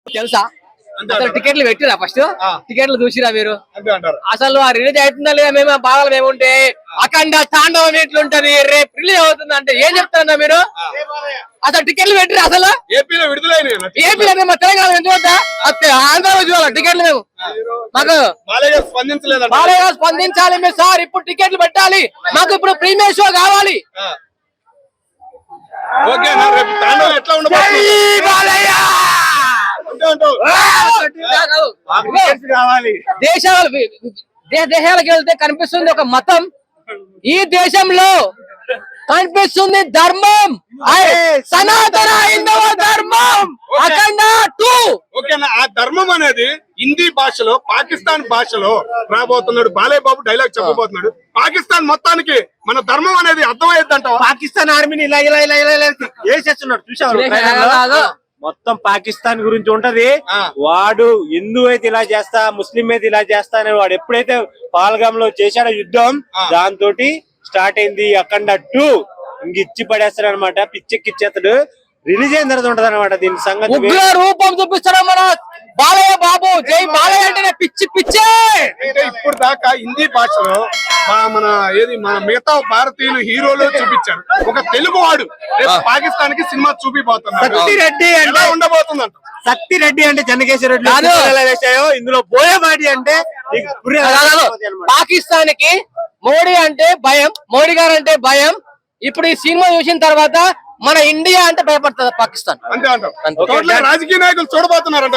తెలుసా? అసలు టికెట్లు పెట్టిరా ఫస్ట్? టికెట్లు చూసిరా మీరు? అసలు ఆ రిలీజ్ అవుతుందా లేదా? మేము బాగా మేముంటే అఖండ తాండవం ఎట్లుంటది రేపు రిలీజ్ అవుతుంది అంటే ఏం చెప్తారన్నా మీరు? అసలు టికెట్లు పెట్టిరా? అసలు ఏపీలో విడుదలైన ఏపీలో మా తెలంగాణ చూద్దా? ఆంధ్రలో చూడాలి టికెట్లు మేము. మాకు బాలయ్య స్పందించాలి మీరు సార్. ఇప్పుడు టికెట్లు పెట్టాలి మాకు. ఇప్పుడు ప్రీమియర్ షో కావాలి. దేశాలకు వెళ్తే కనిపిస్తుంది ఒక మతం, ఈ దేశంలో కనిపిస్తుంది ధర్మం, సనాతన హైందవ ధర్మం. అఖండ 2 ఓకేనా? ఆ ధర్మం అనేది హిందీ భాషలో పాకిస్తాన్ భాషలో రాబోతున్నాడు. బాలయ్య బాబు డైలాగ్ చెప్పబోతున్నాడు. పాకిస్తాన్ మొత్తానికి మన ధర్మం అనేది అర్థమయ్యేదంట. పాకిస్తాన్ ఆర్మీని ఇలా ఇలా ఇలా ఇలా వేసేస్తున్నాడు చూసావు. మొత్తం పాకిస్తాన్ గురించి ఉంటది. వాడు హిందూ అయితే ఇలా చేస్తా, ముస్లిం అయితే ఇలా చేస్తా అని వాడు ఎప్పుడైతే పాల్గామ్ లో చేశాడో యుద్ధం, దాంతో స్టార్ట్ అయింది అఖండ 2. ఇంక ఇచ్చి పడేస్తాడు అనమాట, పిచ్చెక్కిచ్చేస్తాడు. రిలీజ్ అయిన తర్వాత ఉంటది అనమాట దీని సంగతి. ఉగ్ర రూపం చూపిస్తాడు మన బాలయ్య బాబు. జై బాలయ్య అంటేనే పిచ్చి పిచ్చే. అంటే ఇప్పుడు దాకా హిందీ భాషలో మన మిగతా భారతీయులు హీరోలు చూపించారు. ఒక తెలుగు వాడు పాకిస్తాన్ కి సినిమా చూపిపోతున్నాడు. శక్తి రెడ్డి ఎలా ఉండబోతుందంట. శక్తి రెడ్డి అంటే చెన్నకేశ్వర రెడ్డి వేసాయో ఇందులో బోయపాటి అంటే పాకిస్తాన్ కి మోడీ అంటే భయం, మోడీ గారు అంటే భయం. ఇప్పుడు ఈ సినిమా చూసిన తర్వాత మన ఇండియా అంటే భయపడుతుంది పాకిస్తాన్. అంతే అంటారు. రాజకీయ నాయకులు చూడబోతున్నారంట.